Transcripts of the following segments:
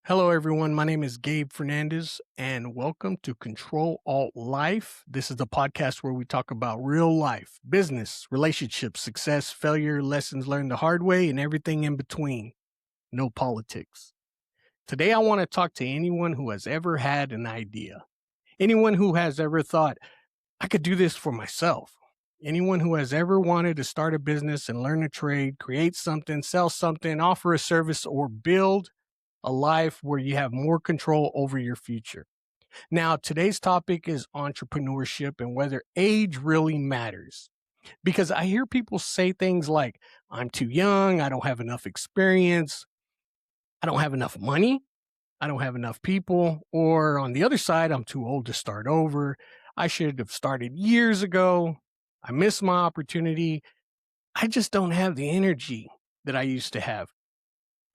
Hello, everyone. My name is Gabe Fernandez, and welcome to Control Alt Life. This is the podcast where we talk about real life, business, relationships, success, failure, lessons learned the hard way, and everything in between. No politics. Today, I want to talk to anyone who has ever had an idea, anyone who has ever thought, I could do this for myself. Anyone who has ever wanted to start a business and learn a trade, create something, sell something, offer a service, or build a life where you have more control over your future. Now, today's topic is entrepreneurship and whether age really matters. Because I hear people say things like, I'm too young, I don't have enough experience, I don't have enough money, I don't have enough people, or on the other side, I'm too old to start over. I should have started years ago. I missed my opportunity. I just don't have the energy that I used to have.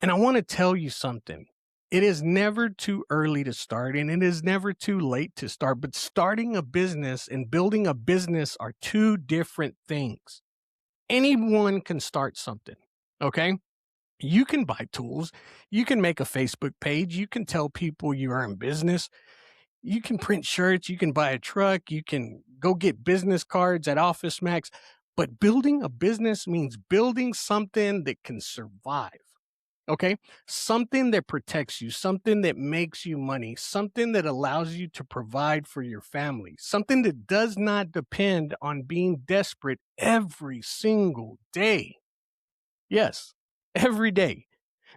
And I want to tell you something. It is never too early to start and it is never too late to start, but starting a business and building a business are two different things. Anyone can start something. Okay. You can buy tools. You can make a Facebook page. You can tell people you are in business. You can print shirts. You can buy a truck. You can go get business cards at Office Max. But building a business means building something that can survive. Okay. Something that protects you, something that makes you money, something that allows you to provide for your family, something that does not depend on being desperate every single day. Yes, every day.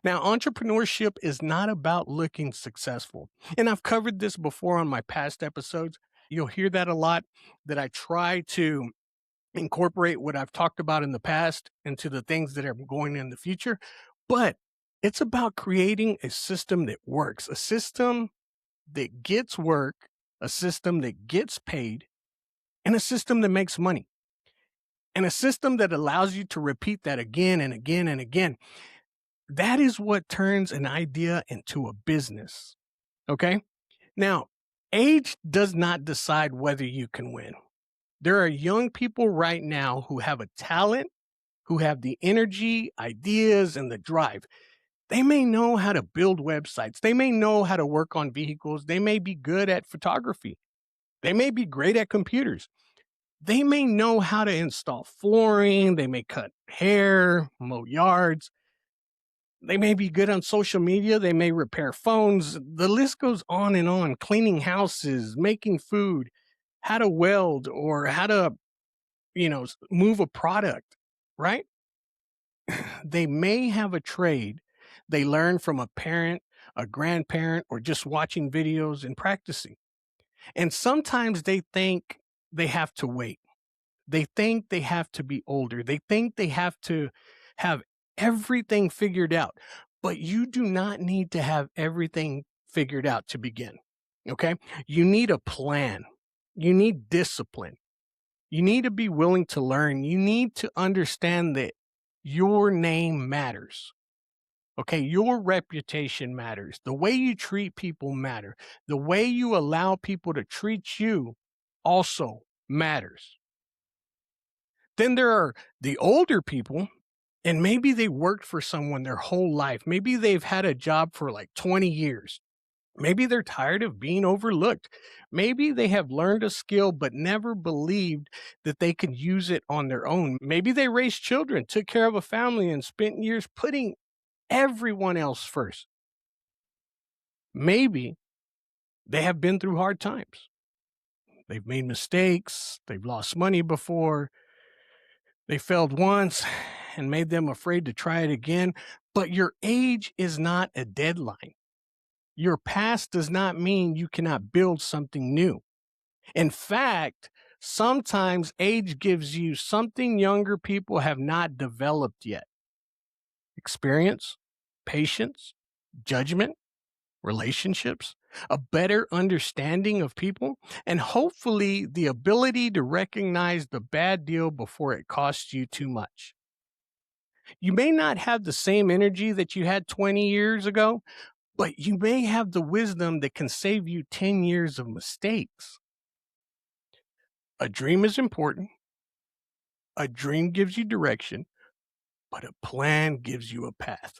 Now, entrepreneurship is not about looking successful. And I've covered this before on my past episodes. You'll hear that a lot, that I try to incorporate what I've talked about in the past into the things that are going in the future. But it's about creating a system that works, a system that gets work, a system that gets paid, and a system that makes money, and a system that allows you to repeat that again and again and again. That is what turns an idea into a business. Okay. Now, age does not decide whether you can win. There are young people right now who have a talent, who have the energy, ideas, and the drive. They may know how to build websites. They may know how to work on vehicles. They may be good at photography. They may be great at computers. They may know how to install flooring. They may cut hair, mow yards. They may be good on social media. They may repair phones. The list goes on, cleaning houses, making food, how to weld, or how to, move a product, right? They may have a trade they learn from a parent, a grandparent, or just watching videos and practicing. And sometimes they think they have to wait. They think they have to be older. They think they have to have everything figured out. But you do not need to have everything figured out to begin. Okay. You need a plan. You need discipline. You need to be willing to learn. You need to understand that your name matters. Okay, your reputation matters. The way you treat people matter. The way you allow people to treat you also matters. Then there are the older people, and maybe they worked for someone their whole life. Maybe they've had a job for like 20 years. Maybe they're tired of being overlooked. Maybe they have learned a skill but never believed that they could use it on their own. Maybe they raised children, took care of a family, and spent years putting everyone else first. Maybe they have been through hard times. They've made mistakes. They've lost money before. They failed once and made them afraid to try it again. But your age is not a deadline. Your past does not mean you cannot build something new. In fact, sometimes age gives you something younger people have not developed yet: experience, patience, judgment, relationships, a better understanding of people, and hopefully the ability to recognize the bad deal before it costs you too much. You may not have the same energy that you had 20 years ago, but you may have the wisdom that can save you 10 years of mistakes. A dream is important. A dream gives you direction, but a plan gives you a path.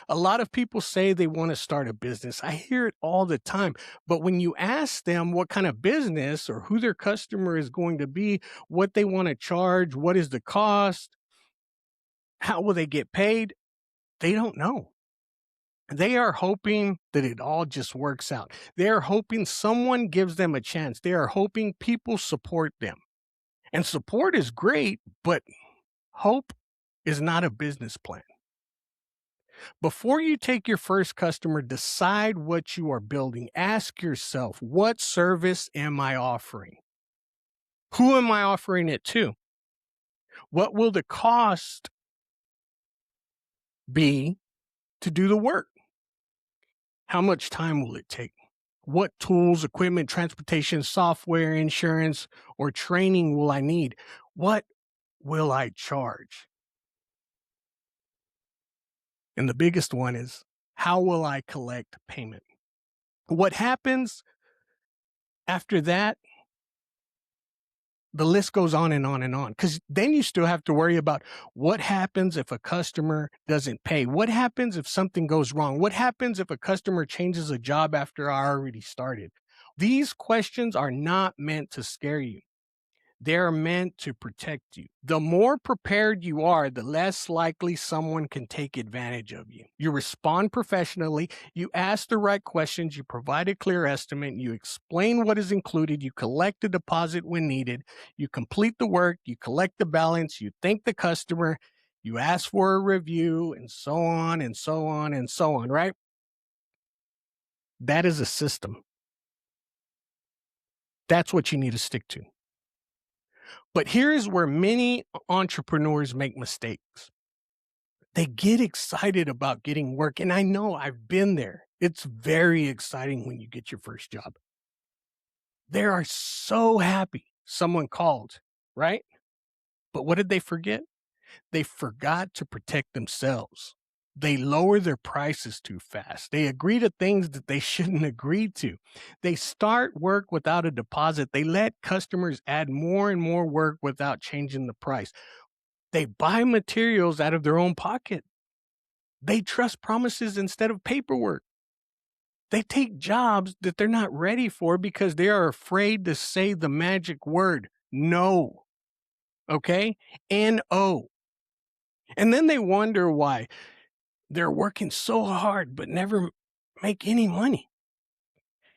A lot of people say they want to start a business. I hear it all the time. But when you ask them what kind of business or who their customer is going to be, what they want to charge, what is the cost, how will they get paid, they don't know. They are hoping that it all just works out. They are hoping someone gives them a chance. They are hoping people support them. And support is great, but hope is not a business plan. Before you take your first customer, decide what you are building. Ask yourself, what service am I offering? Who am I offering it to? What will the cost be to do the work? How much time will it take? What tools, equipment, transportation, software, insurance, or training will I need? What will I charge? And the biggest one is, how will I collect payment? What happens after that, the list goes on and on and on, because then you still have to worry about what happens if a customer doesn't pay? What happens if something goes wrong? What happens if a customer changes a job after I already started? These questions are not meant to scare you. They're meant to protect you. The more prepared you are, the less likely someone can take advantage of you. You respond professionally, you ask the right questions, you provide a clear estimate, you explain what is included, you collect the deposit when needed, you complete the work, you collect the balance, you thank the customer, you ask for a review, and so on and so on and so on, right? That is a system. That's what you need to stick to. But here's where many entrepreneurs make mistakes. They get excited about getting work. And I know I've been there. It's very exciting when you get your first job. They are so happy someone called, right? But what did they forget? They forgot to protect themselves. They lower their prices too fast. They agree to things that they shouldn't agree to. They start work without a deposit. They let customers add more and more work without changing the price. They buy materials out of their own pocket. They trust promises instead of paperwork. They take jobs that they're not ready for because they are afraid to say the magic word, no. Okay? N-O. And then they wonder why they're working so hard but never make any money.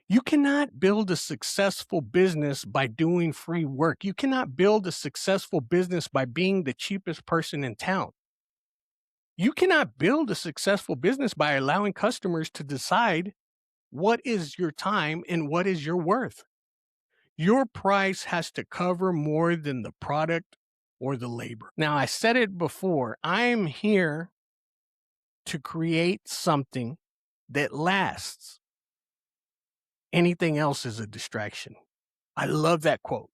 You cannot build a successful business by doing free work. You cannot build a successful business by being the cheapest person in town. You cannot build a successful business by allowing customers to decide what is your time and what is your worth. Your price has to cover more than the product or the labor. Now, I said it before, I'm here to create something that lasts. Anything else is a distraction. I love that quote.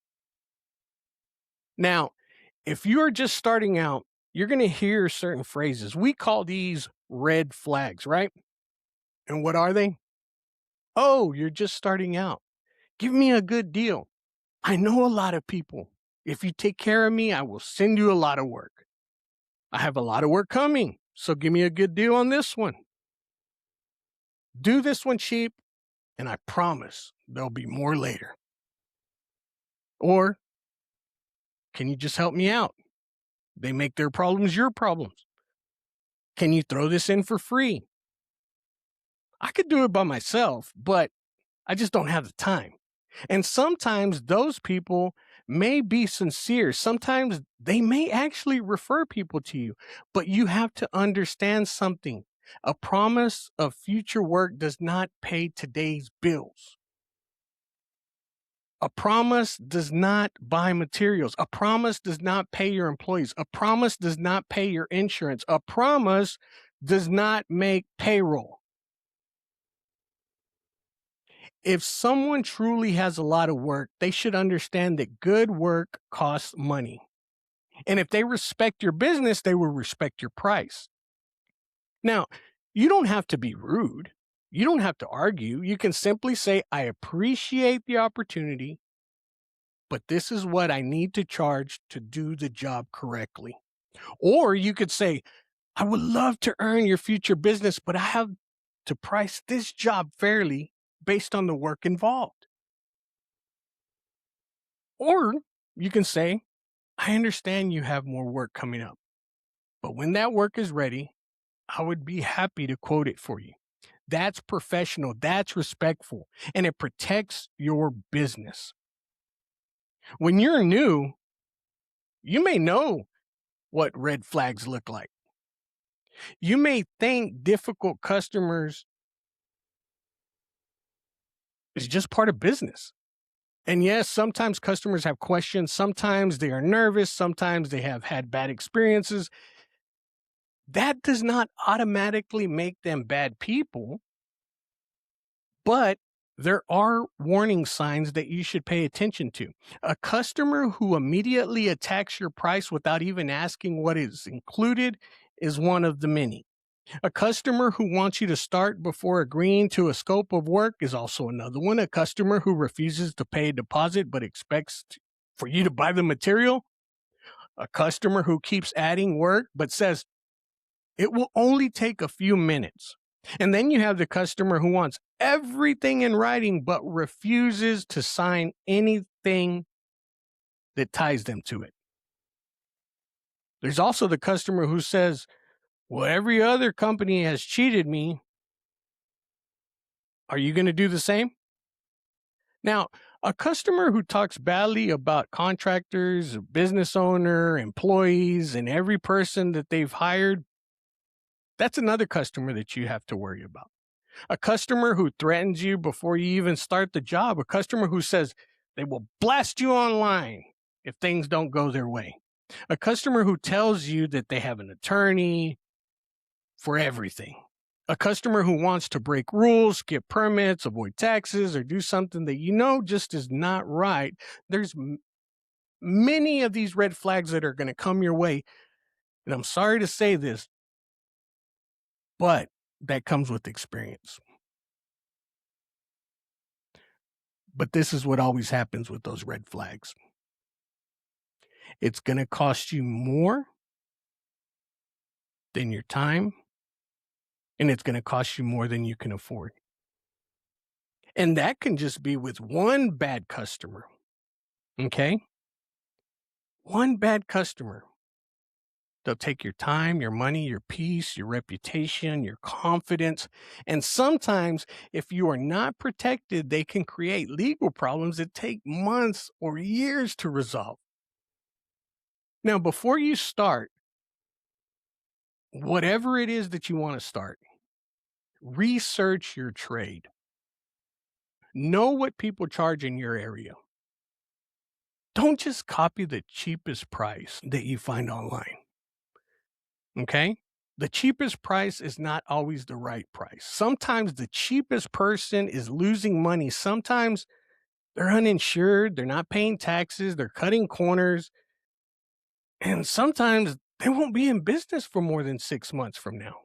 Now, if you're just starting out, you're going to hear certain phrases. We call these red flags, right? And what are they? Oh, you're just starting out. Give me a good deal. I know a lot of people. If you take care of me, I will send you a lot of work. I have a lot of work coming, so give me a good deal on this one. Do this one cheap, and I promise there'll be more later. Or, can you just help me out? They make their problems your problems. Can you throw this in for free? I could do it by myself, but I just don't have the time. And sometimes those people may be sincere. Sometimes they may actually refer people to you, but you have to understand something. A promise of future work does not pay today's bills. A promise does not buy materials. A promise does not pay your employees. A promise does not pay your insurance. A promise does not make payroll. If someone truly has a lot of work, they should understand that good work costs money. And if they respect your business, they will respect your price. Now, you don't have to be rude. You don't have to argue. You can simply say, I appreciate the opportunity, but this is what I need to charge to do the job correctly. Or you could say, I would love to earn your future business, but I have to price this job fairly based on the work involved. Or you can say, I understand you have more work coming up, but when that work is ready, I would be happy to quote it for you. That's professional, that's respectful, and it protects your business. When you're new, you may know what red flags look like. You may think difficult customers is just part of business. And yes, sometimes customers have questions, sometimes they are nervous, sometimes they have had bad experiences. That does not automatically make them bad people, but there are warning signs that you should pay attention to. A customer who immediately attacks your price without even asking what is included is one of the many. A customer who wants you to start before agreeing to a scope of work is also another one. A customer who refuses to pay a deposit but expects for you to buy the material. A customer who keeps adding work but says it will only take a few minutes. And then you have the customer who wants everything in writing but refuses to sign anything that ties them to it. There's also the customer who says, well, every other company has cheated me. Are you going to do the same? Now, a customer who talks badly about contractors, a business owner, employees, and every person that they've hired, that's another customer that you have to worry about. A customer who threatens you before you even start the job, a customer who says they will blast you online if things don't go their way, a customer who tells you that they have an attorney for everything, a customer who wants to break rules, skip permits, avoid taxes, or do something that you know just is not right. There's many of these red flags that are going to come your way. And I'm sorry to say this, but that comes with experience. But this is what always happens with those red flags. It's going to cost you more than your time, and it's going to cost you more than you can afford. And that can just be with one bad customer. Okay? One bad customer. They'll take your time, your money, your peace, your reputation, your confidence. And sometimes, if you are not protected, they can create legal problems that take months or years to resolve. Now, before you start, whatever it is that you want to start, research your trade. Know what people charge in your area. Don't just copy the cheapest price that you find online. Okay? The cheapest price is not always the right price. Sometimes the cheapest person is losing money. Sometimes they're uninsured, they're not paying taxes, they're cutting corners. And sometimes they won't be in business for more than 6 months from now.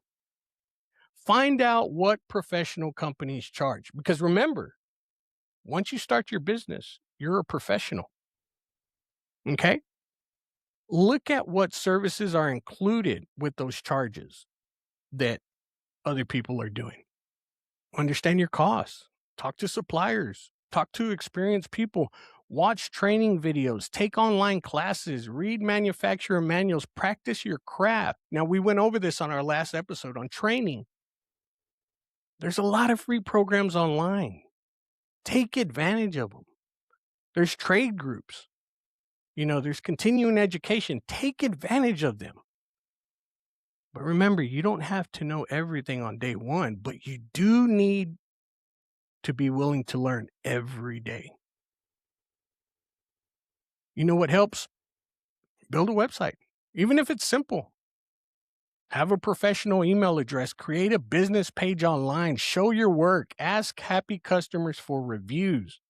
Find out what professional companies charge. Because remember, once you start your business, you're a professional. Okay? Look at what services are included with those charges that other people are doing. Understand your costs. Talk to suppliers. Talk to experienced people. Watch training videos. Take online classes. Read manufacturer manuals. Practice your craft. Now, we went over this on our last episode on training. There's a lot of free programs online. Take advantage of them. There's trade groups. There's continuing education. Take advantage of them. But remember, you don't have to know everything on day one, but you do need to be willing to learn every day. You know what helps? Build a website, even if it's simple. Have a professional email address, create a business page online, show your work, ask happy customers for reviews.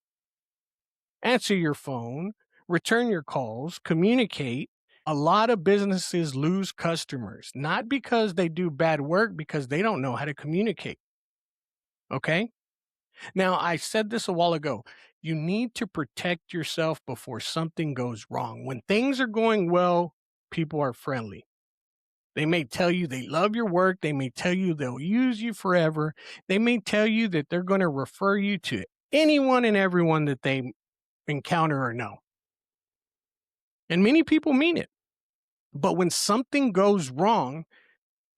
Answer your phone, return your calls, communicate. A lot of businesses lose customers, not because they do bad work, because they don't know how to communicate. Okay? Now, I said this a while ago. You need to protect yourself before something goes wrong. When things are going well, people are friendly. They may tell you they love your work. They may tell you they'll use you forever. They may tell you that they're going to refer you to anyone and everyone that they encounter or know. And many people mean it. But when something goes wrong,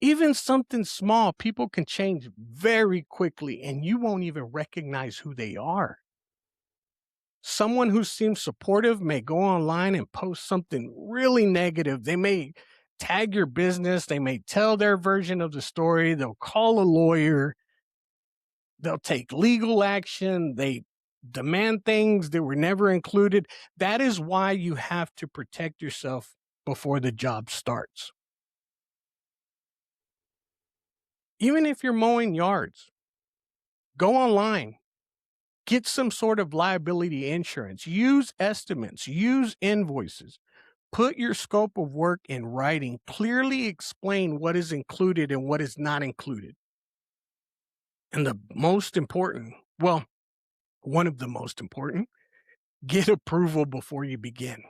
even something small, people can change very quickly and you won't even recognize who they are. Someone who seems supportive may go online and post something really negative. They may tag your business. They may tell their version of the story. They'll call a lawyer. They'll take legal action. They demand things that were never included. That is why you have to protect yourself before the job starts. Even if you're mowing yards, go online, get some sort of liability insurance, use estimates, use invoices, put your scope of work in writing, clearly explain what is included and what is not included. And the most important, well, one of the most important, get approval before you begin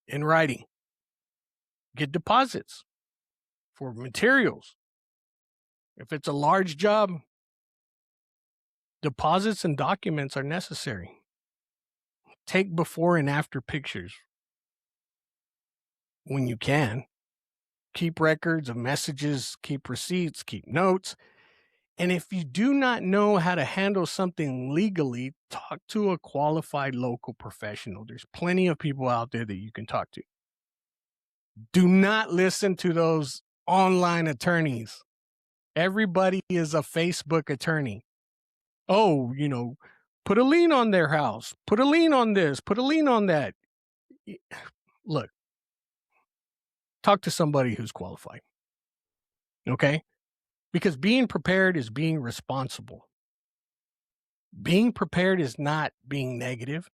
in writing. Get deposits for materials. If it's a large job, deposits and documents are necessary. Take before and after pictures when you can. Keep records of messages, keep receipts, keep notes. And if you do not know how to handle something legally, talk to a qualified local professional. There's plenty of people out there that you can talk to. Do not listen to those online attorneys. Everybody is a Facebook attorney. Oh, put a lien on their house, put a lien on this, put a lien on that. Look, talk to somebody who's qualified. Okay? Because being prepared is being responsible. Being prepared is not being negative.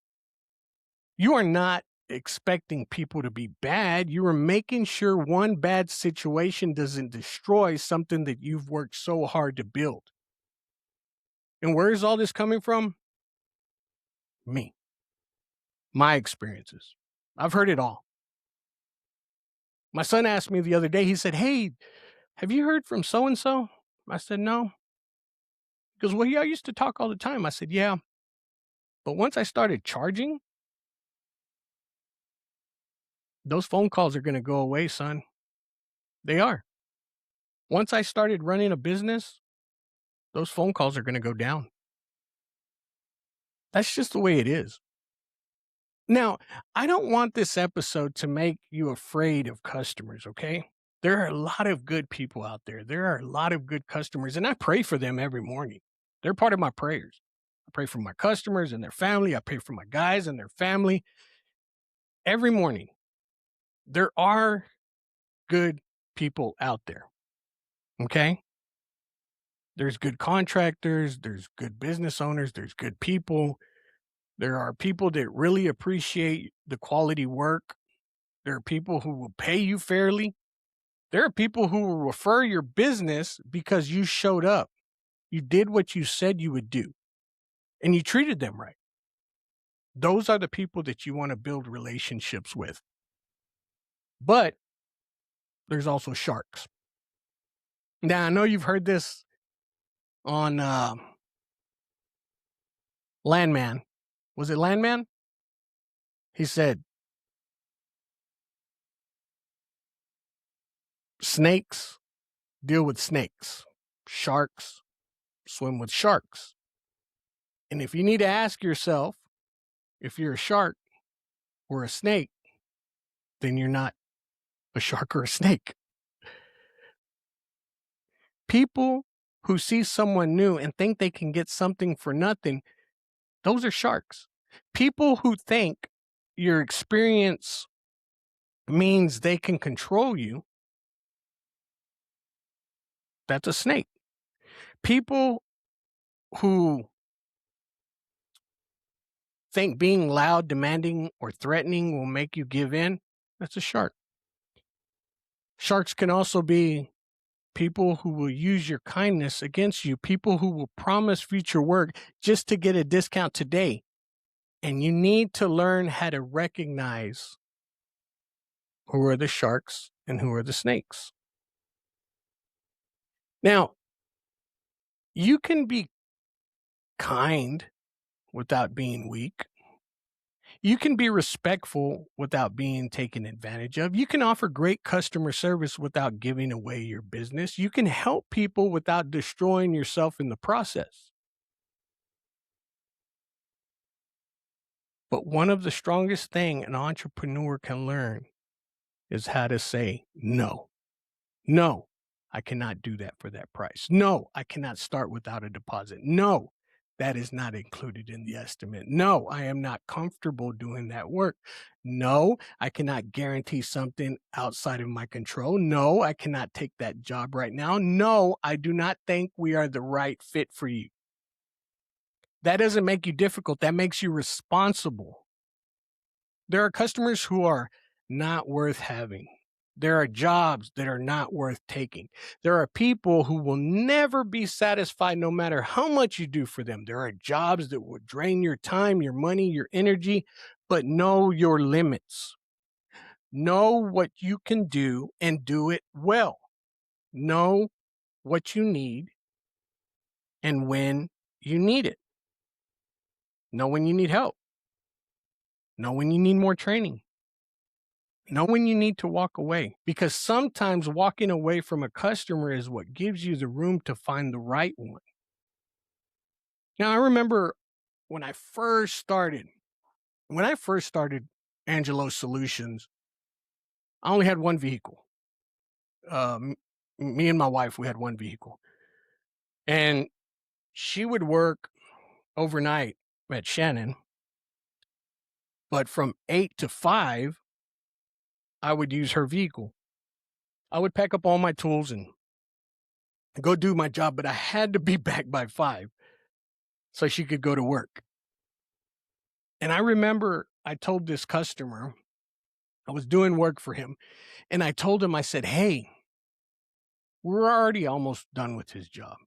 You are not expecting people to be bad. You are making sure one bad situation doesn't destroy something that you've worked so hard to build. And where is all this coming from? Me. My experiences. I've heard it all. My son asked me the other day, he said, "Hey, have you heard from so-and-so?" I said, "No." He goes, "Well, yeah, I used to talk all the time." I said, "Yeah. But once I started charging, those phone calls are going to go away, son. They are. Once I started running a business, those phone calls are going to go down. That's just the way it is." Now, I don't want this episode to make you afraid of customers, okay? There are a lot of good people out there. There are a lot of good customers, and I pray for them every morning. They're part of my prayers. I pray for my customers and their family. I pray for my guys and their family. Every morning, there are good people out there, okay? There's good contractors. There's good business owners. There's good people. There are people that really appreciate the quality work. There are people who will pay you fairly. There are people who will refer your business because you showed up. You did what you said you would do, and you treated them right. Those are the people that you want to build relationships with. But there's also sharks. Now, I know you've heard this on Landman. Was it Landman? He said, snakes deal with snakes. Sharks swim with sharks. And if you need to ask yourself if you're a shark or a snake, then you're not a shark or a snake. People who see someone new and think they can get something for nothing, those are sharks. People who think your experience means they can control you, that's a snake. People who think being loud, demanding, or threatening will make you give in, that's a shark. Sharks can also be people who will use your kindness against you, people who will promise future work just to get a discount today. And you need to learn how to recognize who are the sharks and who are the snakes. Now, you can be kind without being weak. You can be respectful without being taken advantage of. You can offer great customer service without giving away your business. You can help people without destroying yourself in the process. But one of the strongest thing an entrepreneur can learn is how to say no. No, I cannot do that for that price. No, I cannot start without a deposit. No, that is not included in the estimate. No, I am not comfortable doing that work. No, I cannot guarantee something outside of my control. No, I cannot take that job right now. No, I do not think we are the right fit for you. That doesn't make you difficult. That makes you responsible. There are customers who are not worth having. There are jobs that are not worth taking. There are people who will never be satisfied no matter how much you do for them. There are jobs that will drain your time, your money, your energy, but know your limits. Know what you can do and do it well. Know what you need and when you need it. Know when you need help. Know when you need more training. Know when you need to walk away, because sometimes walking away from a customer is what gives you the room to find the right one. Now, I remember when I first started, Angelo Solutions, I only had one vehicle. Me and my wife, we had one vehicle. And she would work overnight at Shannon, but from 8 to 5, I would use her vehicle. I would pack up all my tools and go do my job, but I had to be back by 5 so she could go to work. And I remember I told this customer, I was doing work for him, and I told him, I said, hey, we're already almost done with his job.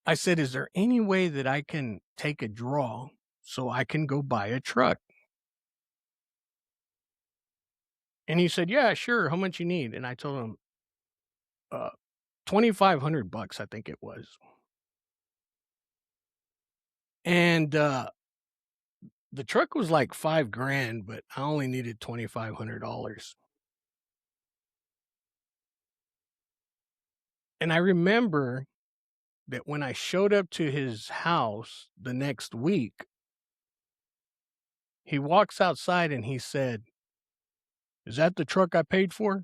I said, is there any way that I can take a draw so I can go buy a truck? And he said, yeah, sure. How much you need? And I told him, 2,500 bucks, I think it was. And the truck was like $5,000, but I only needed $2,500. And I remember that when I showed up to his house the next week, he walks outside and he said, is that the truck I paid for?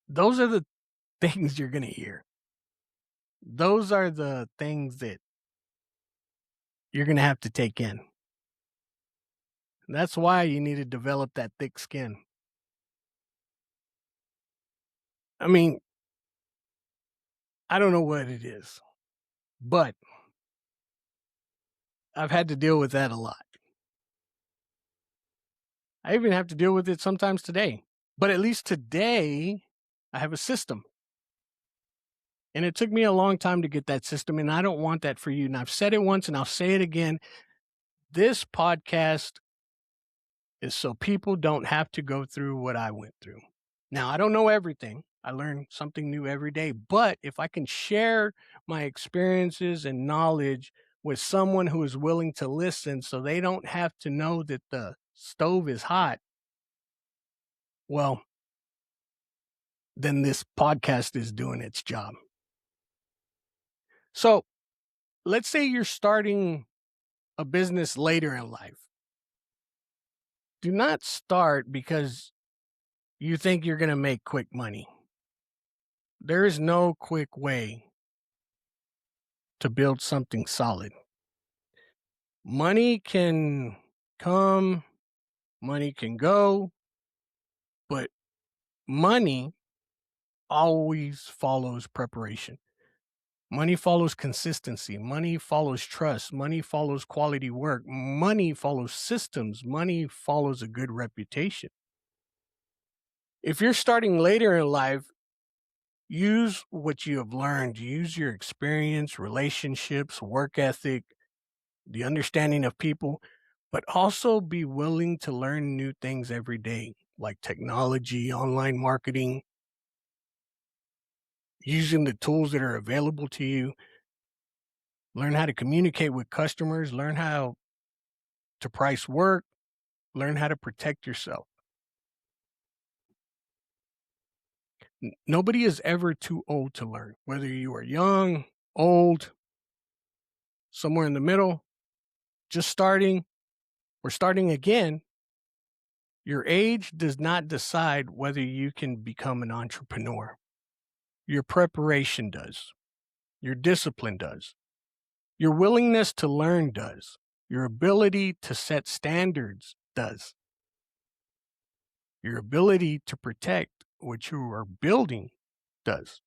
Those are the things you're going to hear. Those are the things that you're going to have to take in. And that's why you need to develop that thick skin. I mean, I don't know what it is, but I've had to deal with that a lot. I even have to deal with it sometimes today. But at least today, I have a system. And it took me a long time to get that system, and I don't want that for you. And I've said it once, and I'll say it again. This podcast is so people don't have to go through what I went through. Now, I don't know everything. I learn something new every day. But if I can share my experiences and knowledge with someone who is willing to listen so they don't have to know that the stove is hot, well, then this podcast is doing its job. So let's say you're starting a business later in life. Do not start because you think you're going to make quick money. There is no quick way to build something solid. Money can come, money can go, but money always follows preparation. Money follows consistency. Money follows trust. Money follows quality work. Money follows systems. Money follows a good reputation. If you're starting later in life, use what you have learned. Use your experience, relationships, work ethic, the understanding of people, but also be willing to learn new things every day, like technology, online marketing, using the tools that are available to you. Learn how to communicate with customers, learn how to price work, learn how to protect yourself. Nobody is ever too old to learn, whether you are young, old, somewhere in the middle, just starting, or starting again. Your age does not decide whether you can become an entrepreneur. Your preparation does. Your discipline does. Your willingness to learn does. Your ability to set standards does. Your ability to protect what you are building does.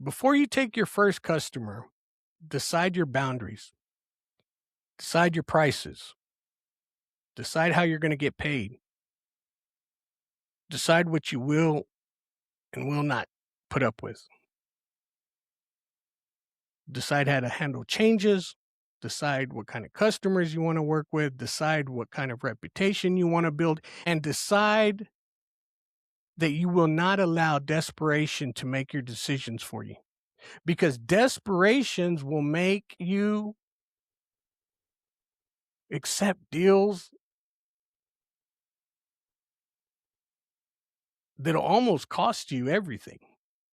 Before you take your first customer, decide your boundaries, decide your prices, decide how you're going to get paid, decide what you will and will not put up with, decide how to handle changes, decide what kind of customers you want to work with, decide what kind of reputation you want to build, and decide that you will not allow desperation to make your decisions for you. Because desperations will make you accept deals that'll almost cost you everything.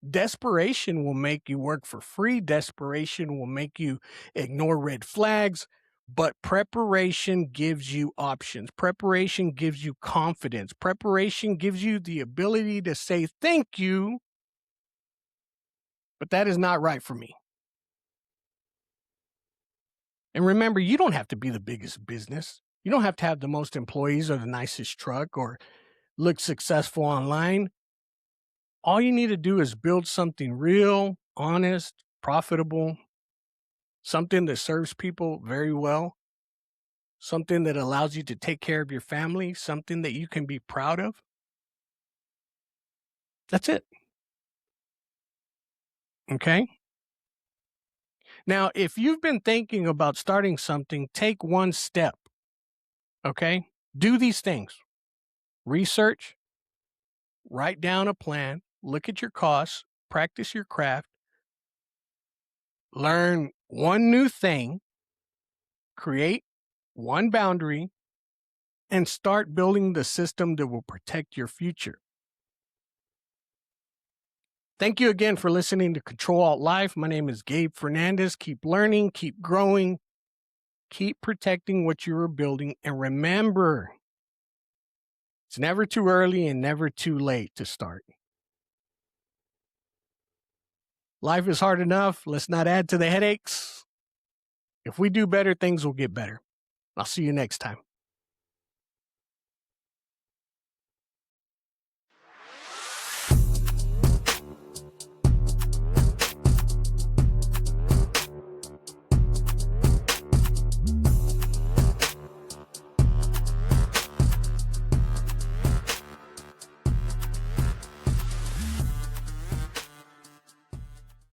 Desperation will make you work for free. Desperation will make you ignore red flags. But preparation gives you options. Preparation gives you confidence. Preparation gives you the ability to say, thank you, but that is not right for me. And remember, you don't have to be the biggest business. You don't have to have the most employees or the nicest truck or look successful online. All you need to do is build something real, honest, profitable, something that serves people very well, something that allows you to take care of your family, something that you can be proud of. That's it. Okay? Now, if you've been thinking about starting something, take one step. Okay? Do these things. Research, write down a plan, look at your costs, practice your craft, learn one new thing, create one boundary, and start building the system that will protect your future. Thank you again for listening to Control Alt Life. My name is Gabe Fernandez. Keep learning, keep growing, keep protecting what you are building, and remember, it's never too early and never too late to start. Life is hard enough. Let's not add to the headaches. If we do better, things will get better. I'll see you next time.